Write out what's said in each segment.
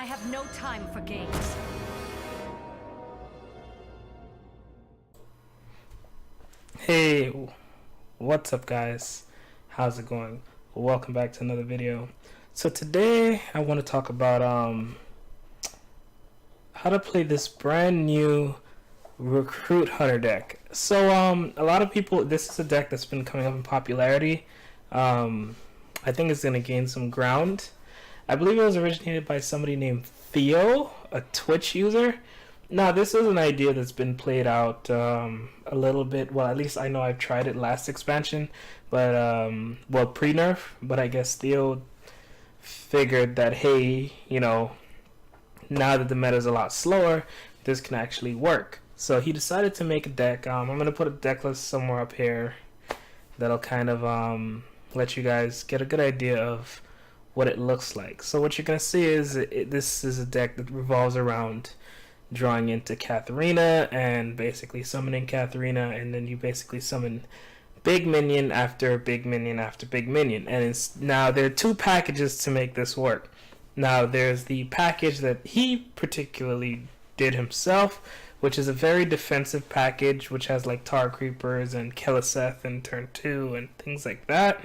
I have no time for games. Hey, what's up guys? How's it going? Welcome back to another video. So today I want to talk about how to play this brand new Recruit Hunter deck. So a lot of people, this is a deck that's been coming up in popularity. I think it's going to gain some ground. I believe it was originated by somebody named Theo, a Twitch user. Now, this is an idea that's been played out a little bit. Well, at least I know I've tried it last expansion, but well, pre-nerf. But I guess Theo figured that, hey, you know, now that the meta is a lot slower, this can actually work. So he decided to make a deck. I'm gonna put a deck list somewhere up here that'll kind of let you guys get a good idea of what it looks like. So what you're gonna see is this is a deck that revolves around drawing into Katharina and basically summoning Katharina, and then you basically summon big minion after big minion after big minion. And now there are two packages to make this work. Now there's the package that he particularly did himself, which is a very defensive package, which has like Tar Creepers and Keleseth in turn 2 and things like that.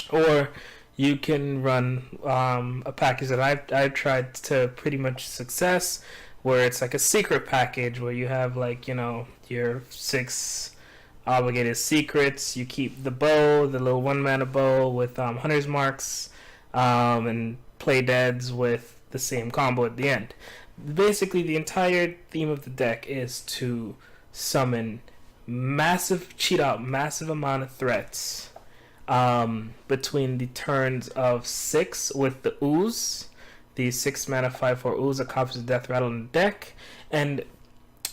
Or you can run a package that I've tried to pretty much success, where it's like a secret package where you have, like, you know, your 6 obligated secrets. You keep the bow, the little 1-mana bow with hunter's marks, and play deads with the same combo at the end. Basically, the entire theme of the deck is to summon cheat out massive amount of threats between the turns of 6 with the ooze, the 6-mana 5/4 ooze, a copies of DeathRattle in the deck. And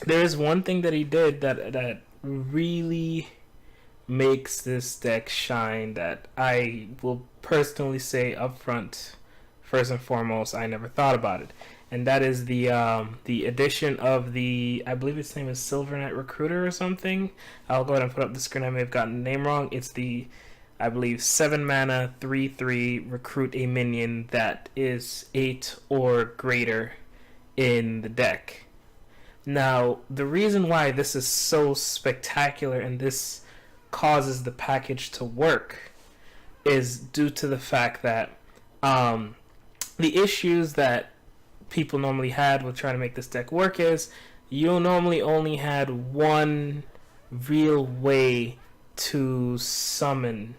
there is one thing that he did that really makes this deck shine, that I will personally say up front, first and foremost, I never thought about it. And that is the addition of the, I believe its name is Silver Knight Recruiter or something. I'll go ahead and put up the screen. I may have gotten the name wrong. It's the, I believe, 7-mana 3/3 recruit a minion that is 8 or greater in the deck. Now, the reason why this is so spectacular and this causes the package to work is due to the fact that the issues that people normally had with trying to make this deck work is you normally only had one real way to summon,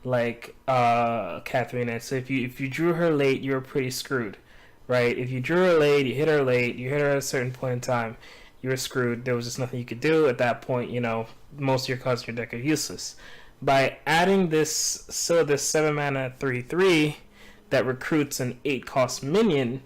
like Katharina. So if you drew her late, you were pretty screwed, right? If you drew her late, you hit her at a certain point in time, you were screwed. There was just nothing you could do at that point. You know, most of your cards in your deck are useless. By adding this 7-mana 3/3 that recruits an 8-cost minion,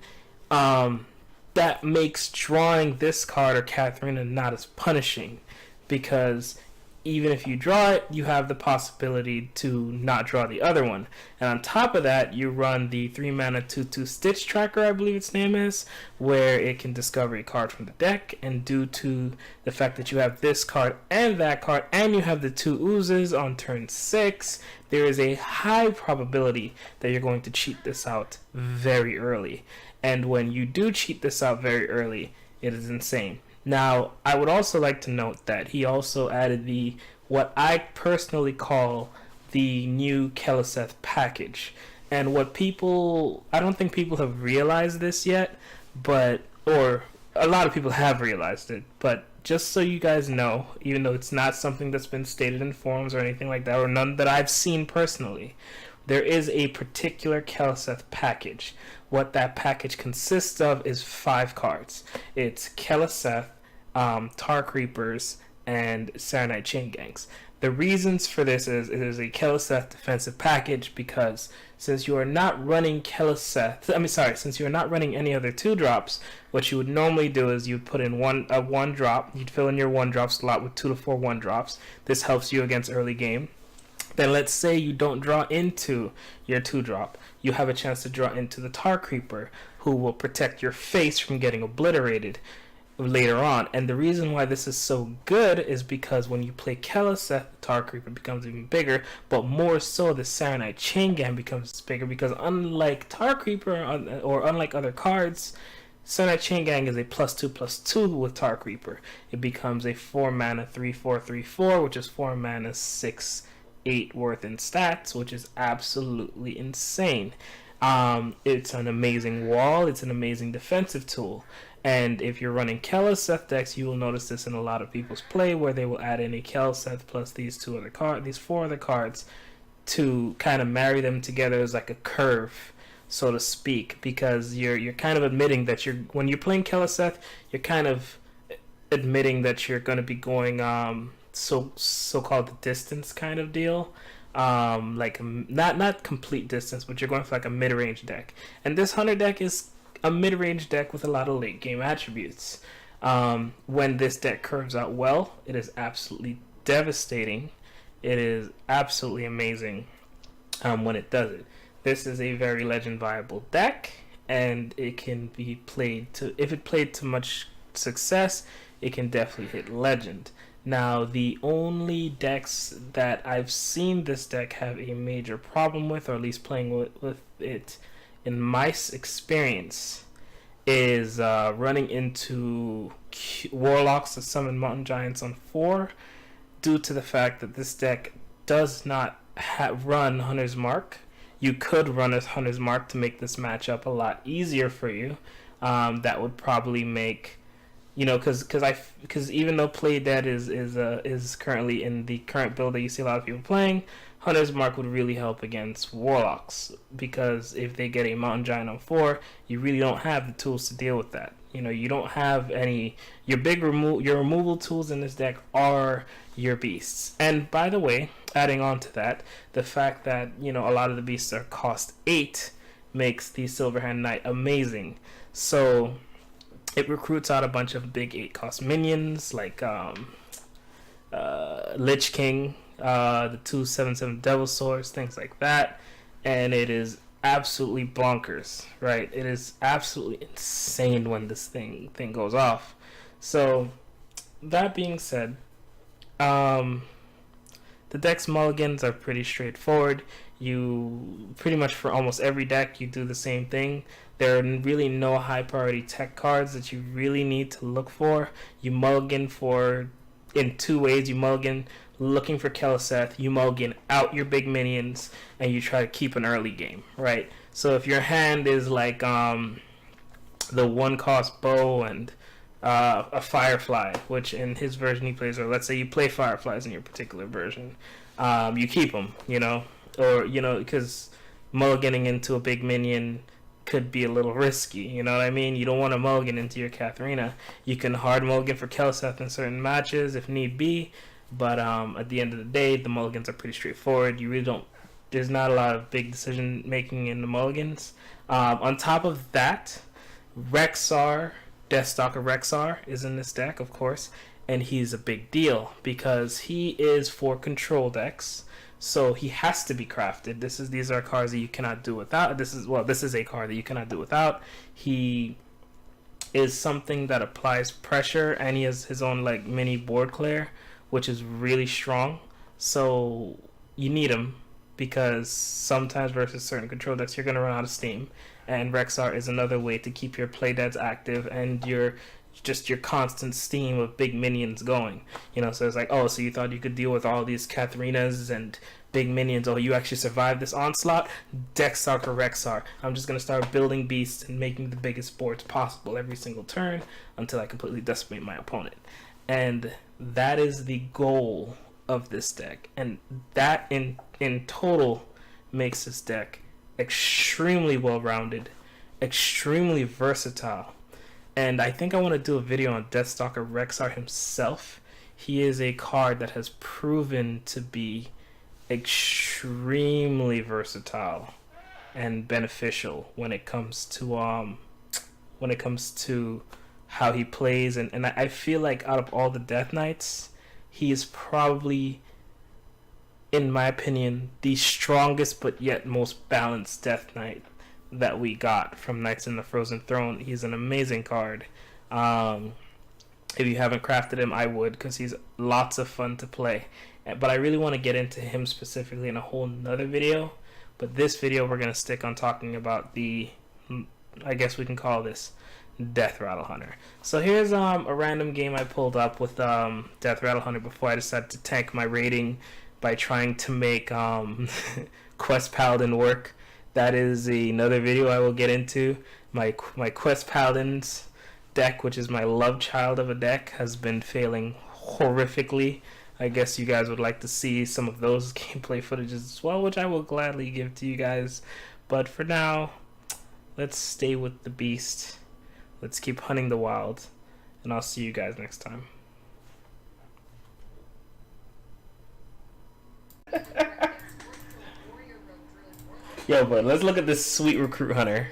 that makes drawing this card or Katharina not as punishing, because even if you draw it, you have the possibility to not draw the other one. And on top of that, you run the 3-mana 2/2 Stitch Tracker, I believe its name is, where it can discover a card from the deck. And due to the fact that you have this card and that card, and you have the 2 oozes on turn 6, there is a high probability that you're going to cheat this out very early. And when you do cheat this out very early, it is insane. Now, I would also like to note that he also added what I personally call the new Keleseth package. And I don't think people have realized this yet, or a lot of people have realized it, but just so you guys know, even though it's not something that's been stated in forums or anything like that, or none that I've seen personally, there is a particular Keleseth package. What that package consists of is 5 cards. It's Keleseth, Tar Creepers, and Saronite Chain Gangs. The reasons for this is it is a Keleseth defensive package, because since you are not running since you are not running any other 2-drops, what you would normally do is you'd put in a 1-drop, you'd fill in your 1-drop slot with 2 to 4 1-drops. This helps you against early game. Then let's say you don't draw into your 2-drop. You have a chance to draw into the Tar Creeper, who will protect your face from getting obliterated. later on. And the reason why this is so good is because when you play Keleseth, Tar Creeper becomes even bigger, but more so the Saronite Chain Gang becomes bigger, because unlike Tar Creeper or unlike other cards, Saronite Chain Gang is a +2/+2 with Tar Creeper. It becomes a 4 mana 3/4/3/4, which is 4 mana 6/8 worth in stats, which is absolutely insane. It's an amazing wall. It's an amazing defensive tool. And if you're running Keleseth decks, you will notice this in a lot of people's play, where they will add in a Keleseth plus these four other cards, to kind of marry them together as like a curve, so to speak, because you're kind of admitting that when you're playing Keleseth, you're kind of admitting that you're going to be going so-called the distance kind of deal. Like not complete distance, but you're going for like a mid-range deck. And this Hunter deck is a mid-range deck with a lot of late game attributes. When this deck curves out well, it is absolutely devastating. It is absolutely amazing when it does it. This is a very legend viable deck, and it can be played if it played to much success, it can definitely hit legend. Now, the only decks that I've seen this deck have a major problem with, or at least playing with it in my experience, is running into Warlocks to summon Mountain Giants on 4, due to the fact that this deck does not run Hunter's Mark. You could run a Hunter's Mark to make this matchup a lot easier for you. That would probably make, because even though Play Dead is currently in the current build that you see a lot of people playing, Hunter's Mark would really help against Warlocks, because if they get a Mountain Giant on 4, you really don't have the tools to deal with that. You don't have any. Your removal tools in this deck are your beasts. And by the way, adding on to that, the fact that a lot of the beasts are cost 8 makes the Silverhand Knight amazing. So it recruits out a bunch of big 8-cost minions like Lich King, the 2/7/7 Devil Swords, things like that, and it is absolutely bonkers, right? It is absolutely insane when this thing goes off. So that being said, the deck's mulligans are pretty straightforward. You pretty much, for almost every deck, you do the same thing. There are really no high priority tech cards that you really need to look for. You mulligan in two ways. You mulligan looking for Keleseth, you mulligan out your big minions, and you try to keep an early game, right? So if your hand is like the 1-cost bow and a Firefly, which in his version he plays, or let's say you play Fireflies in your particular version, you keep them, or because mulliganing into a big minion could be a little risky, you know what I mean? You don't want to mulligan into your Katharina. You can hard mulligan for Keleseth in certain matches if need be, but at the end of the day, the mulligans are pretty straightforward. You really don't. There's not a lot of big decision making in the mulligans. On top of that, Rexar, Deathstalker Rexar, is in this deck, of course, and he's a big deal because he is for control decks. So he has to be crafted. These are cards that you cannot do without. This is a card that you cannot do without. He is something that applies pressure, and he has his own like mini board clear, which is really strong. So you need him, because sometimes versus certain control decks you're going to run out of steam, and Rexar is another way to keep your playdeads active and your constant steam of big minions going. So it's like, oh, so you thought you could deal with all these Katharinas and big minions, oh, you actually survived this onslaught? Deathstalker Rexar. I'm just going to start building beasts and making the biggest boards possible every single turn until I completely decimate my opponent. And that is the goal of this deck, and that in total makes this deck extremely well-rounded, extremely versatile. And I think I want to do a video on Deathstalker Rexar himself. He is a card that has proven to be extremely versatile and beneficial when it comes to how he plays, and I feel like out of all the Death Knights, he is probably, in my opinion, the strongest but yet most balanced Death Knight that we got from Knights in the Frozen Throne. He's an amazing card. If you haven't crafted him, I would, because he's lots of fun to play. But I really want to get into him specifically in a whole nother video. But this video, we're going to stick on talking about the, I guess we can call this DeathRattle Hunter. So here's a random game I pulled up with DeathRattle Hunter before I decided to tank my rating by trying to make Quest Paladin work. That is another video I will get into. My Quest Paladins deck, which is my love child of a deck, has been failing horrifically. I guess you guys would like to see some of those gameplay footages as well, which I will gladly give to you guys. But for now, let's stay with the beast. Let's keep hunting the wild, and I'll see you guys next time. Yo, bro, let's look at this sweet recruit hunter.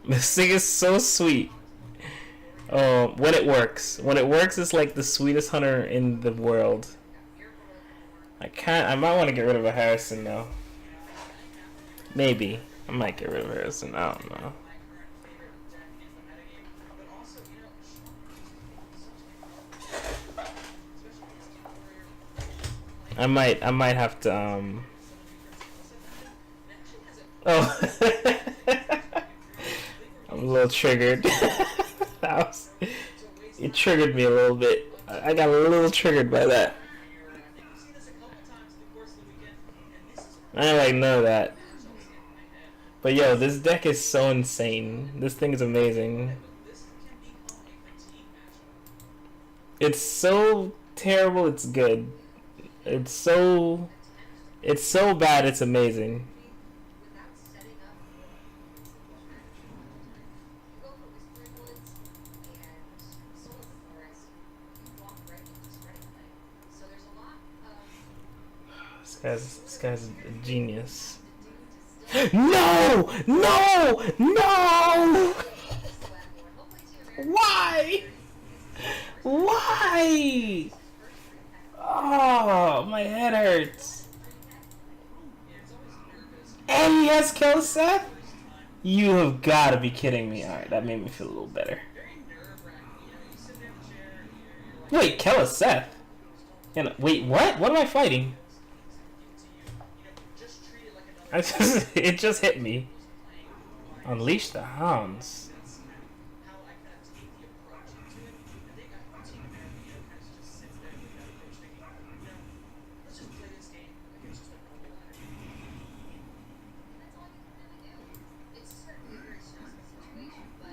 This thing is so sweet. When it works. When it works, it's like the sweetest hunter in the world. I might want to get rid of a Harrison though. Maybe. I might get rid of Harrison. I don't know. I might have to oh. I'm a little triggered. It triggered me a little bit. I got a little triggered by that. I don't like none of that. But yo, this deck is so insane. This thing is amazing. It's so terrible, it's good. It's so bad, it's amazing. This guy's a genius. No! No! No! Why? Why? Oh, my head hurts. And he has killed Seth? You have got to be kidding me. Alright, that made me feel a little better. Wait, kill Seth? Wait, what? What am I fighting? It just hit me. Unleash the hounds.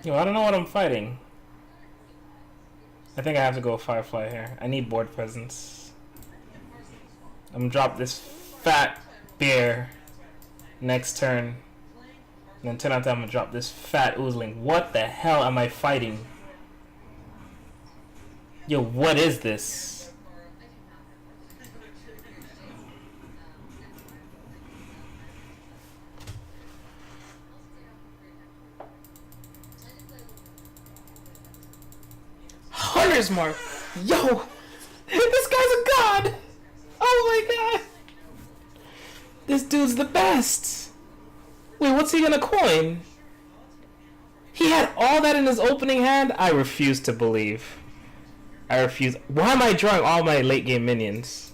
Yo, I don't know what I'm fighting. I think I have to go Firefly here. I need board presence. I'm gonna drop this fat bear next turn. And then turn out that I'm gonna drop this fat oozling. What the hell am I fighting? Yo, what is this? Hunter's Mark! Yo! This guy's a god! Oh my god! This dude's the best! Wait, what's he gonna coin? He had all that in his opening hand? I refuse to believe. I refuse. Why am I drawing all my late game minions?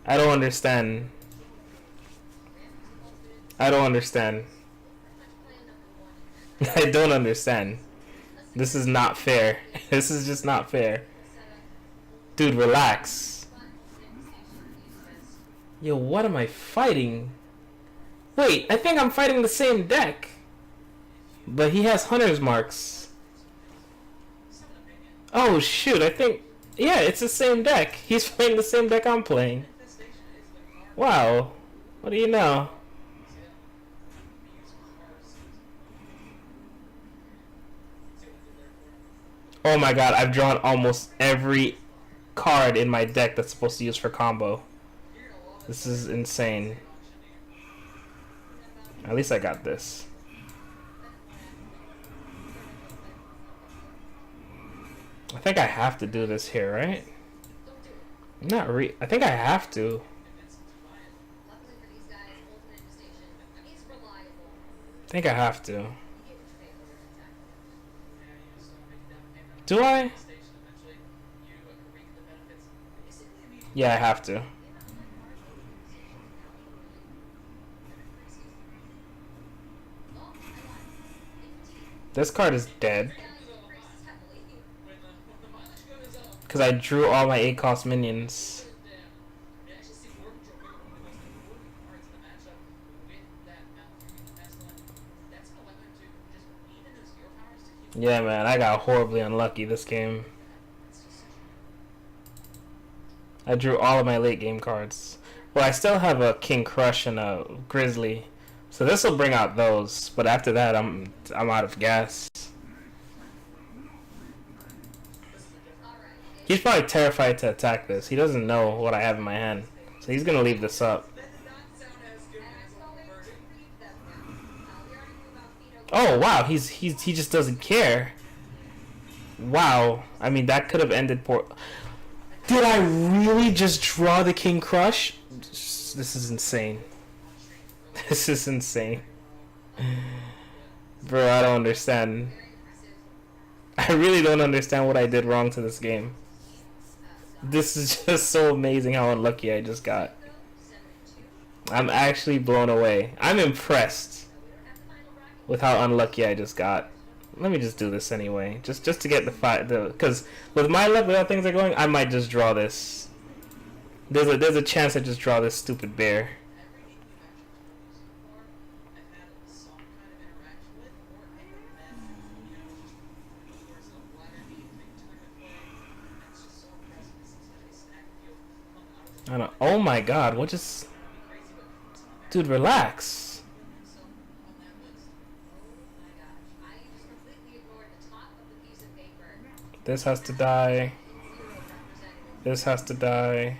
I don't understand. I don't understand. I don't understand. This is not fair. This is just not fair. Dude, relax. Yo, what am I fighting? Wait, I think I'm fighting the same deck. But he has Hunter's Marks. Oh shoot, I think... Yeah, it's the same deck. He's playing the same deck I'm playing. Wow. What do you know? Oh my god, I've drawn almost every card in my deck that's supposed to use for combo. This is insane. At least I got this. I think I have to do this here, right? I think I have to. I think I have to. Do I? Yeah, I have to. This card is dead. Because I drew all my 8 cost minions. Yeah, man, I got horribly unlucky this game. I drew all of my late game cards. Well, I still have a King Crush and a Grizzly. So this will bring out those, but after that I'm out of gas. He's probably terrified to attack this. He doesn't know what I have in my hand. So he's gonna leave this up. Oh wow, he just doesn't care. Wow. I mean that could have ended poor. Did I really just draw the King Crush? This is insane. This is insane. Bro, I don't understand. I really don't understand what I did wrong to this game. This is just so amazing how unlucky I just got. I'm actually blown away. I'm impressed with how unlucky I just got. Let me just do this anyway. Just to get the fight. Because with my luck, with how things are going, I might just draw this. There's a chance I just draw this stupid bear. I don't. Oh my God! What just? Dude, relax. This has to die. This has to die.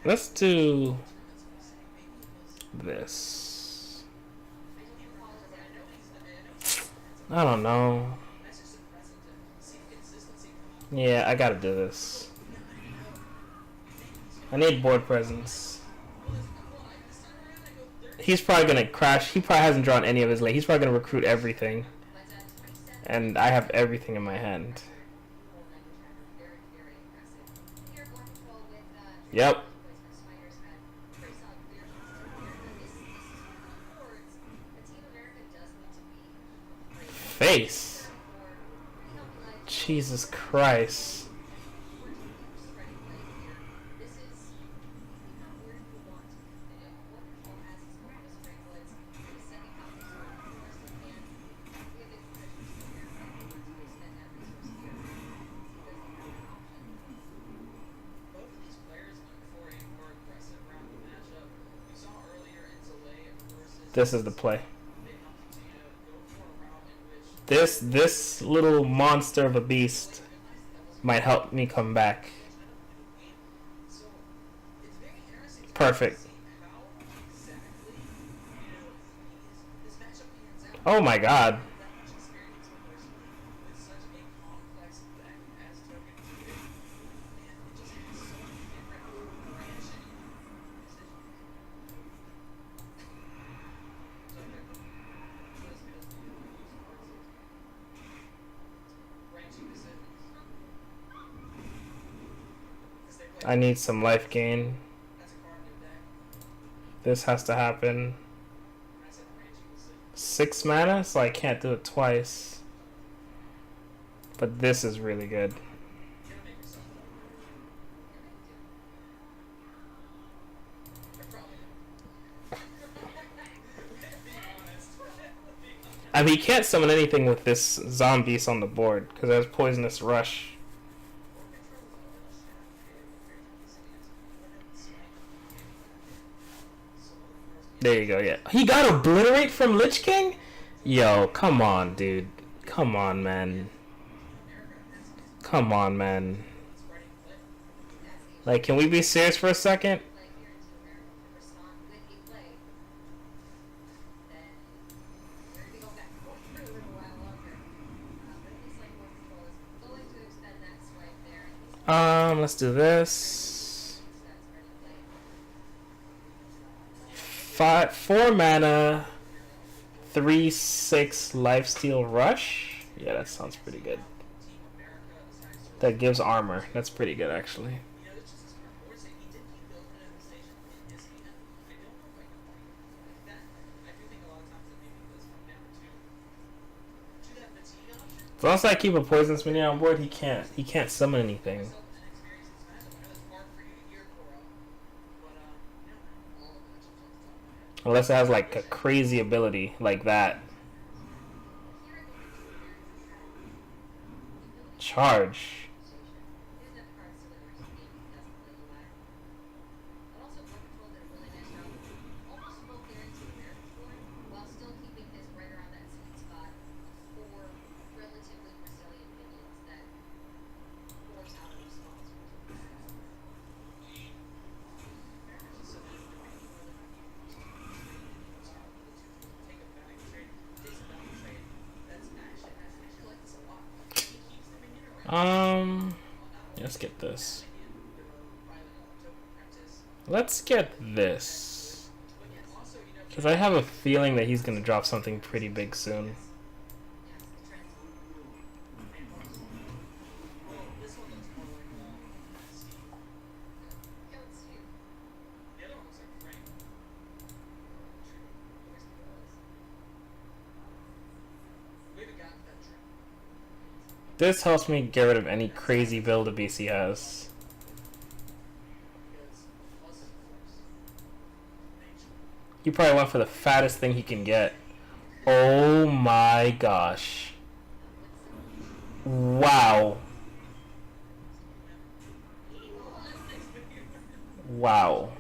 Let's do this. I don't know. Yeah, I gotta do this. I need board presence. He's probably gonna crash. He probably hasn't drawn any of his late. He's probably gonna recruit everything. And I have everything in my hand. Yep. Face. Jesus Christ. This is the play. This little monster of a beast might help me come back. Perfect. Oh my God. I need some life gain. This has to happen. 6 mana, so I can't do it twice. But this is really good. I mean, you can't summon anything with this zombies on the board because there's Poisonous Rush. There you go, yeah. He got Obliterate from Lich King? Yo, come on, dude. Come on, man. Come on, man. Like, can we be serious for a second? Let's do this. 4 mana, 3/6 lifesteal rush. Yeah, that sounds pretty good. That gives armor. That's pretty good, actually. As long as I keep a poisonous minion on board, he can't summon anything. Unless it has like a crazy ability like that. Charge. Let's get this. Let's get this. Because I have a feeling that he's going to drop something pretty big soon. This helps me get rid of any crazy build a BC has. He probably went for the fattest thing he can get. Oh my gosh. Wow. Wow.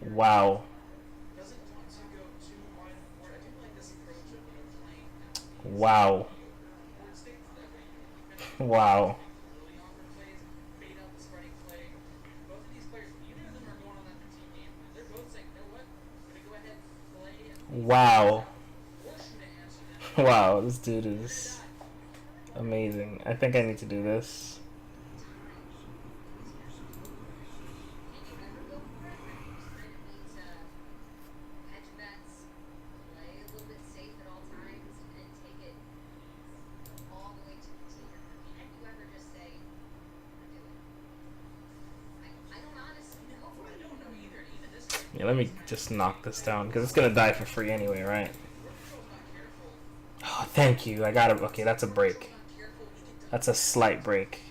Wow. Wow. Wow. Wow. Wow, this dude is amazing. I think I need to do this. Yeah, let me just knock this down, because it's going to die for free anyway, right? Oh, thank you. I got it. Okay, that's a break. That's a slight break.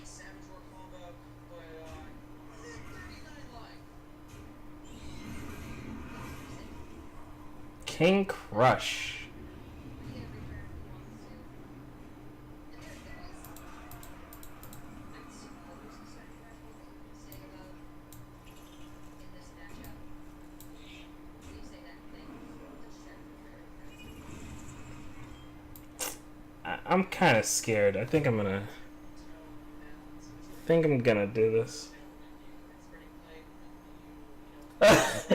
King Crush. I'm kind of scared. I think I'm gonna do this.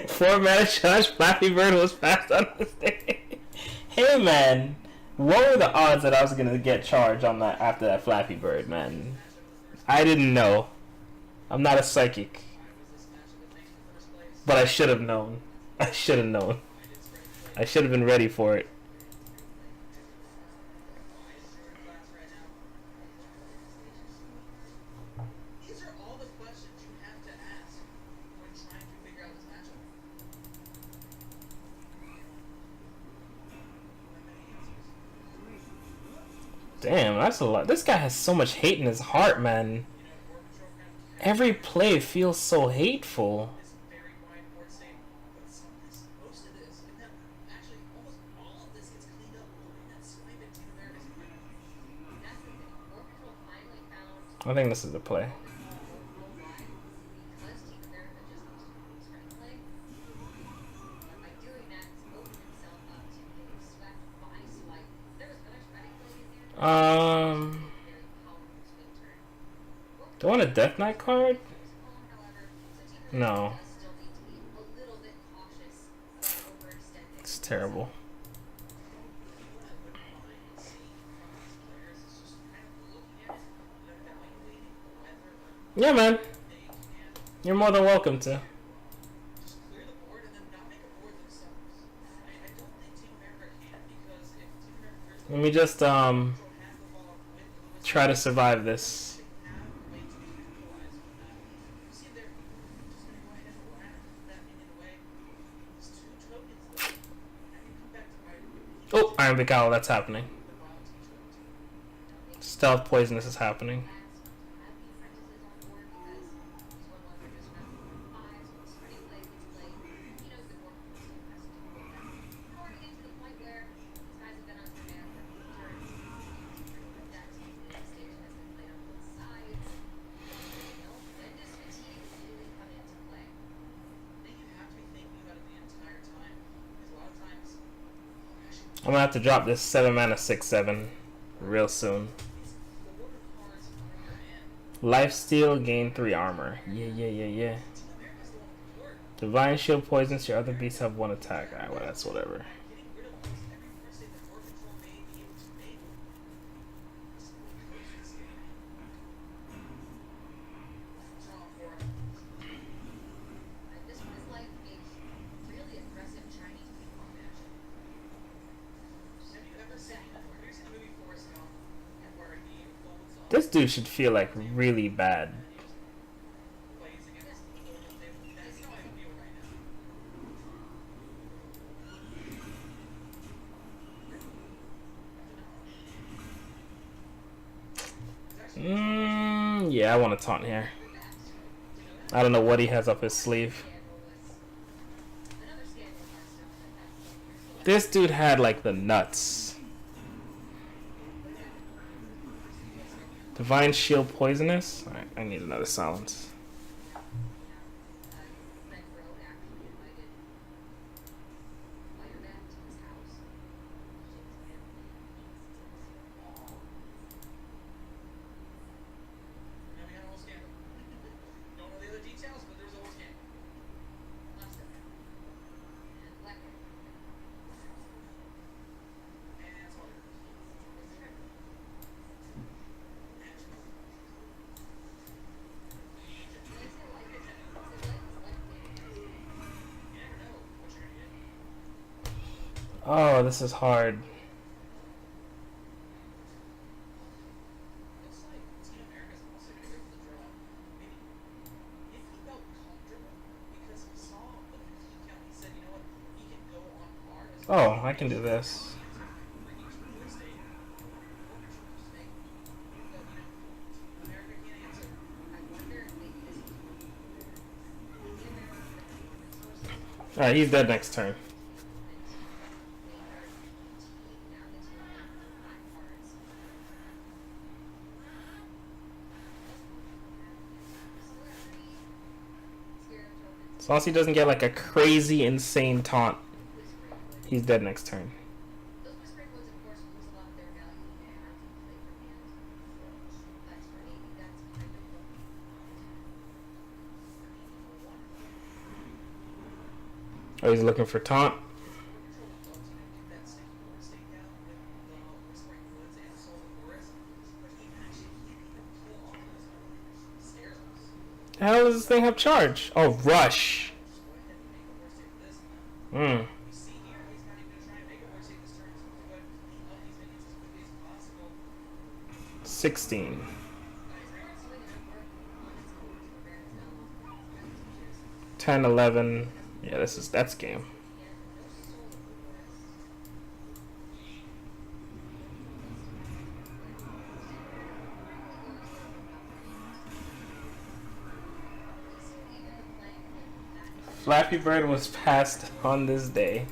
4 mana charge. Flappy Bird was fast on this day. Hey man, what were the odds that I was gonna get charged on that after that Flappy Bird, man? I didn't know. I'm not a psychic, but I should have known. I should have known. I should have been ready for it. Damn, that's a lot. This guy has so much hate in his heart, man. Every play feels so hateful. I think this is the play. Do I want a Death Knight card? No. It's terrible. Yeah, man. You're more than welcome to. Just clear the board and then not make a board themselves. I don't think Team America can, because if Team America clears the Let me just control half the ball with the try to survive this. they have a way to capitalize on that. You see they're just gonna go ahead and whack that minion away. There's 2 tokens left. I can come back to my Oh, Iron Big Owl, that's happening. the bottom team. Stealth poisonous is happening. I'm gonna have to drop this 7 mana 6/7 real soon. Lifesteal, gain 3 armor. Yeah. Divine Shield poisons your other beasts have 1 attack. Alright, well that's whatever. This dude should feel like really bad. Yeah, I want to taunt here. I don't know what he has up his sleeve. This dude had like the nuts. Divine Shield poisonous? Alright, I need another silence. Oh, this is hard. Oh, I can do this. Alright, he's dead next turn. As long as he doesn't get like a crazy, insane taunt, he's dead next turn. Oh, he's looking for taunt. The hell does this thing have charge? Oh, rush. 16. 10, 11. Yeah, that's game. Flappy Bird was passed on this day.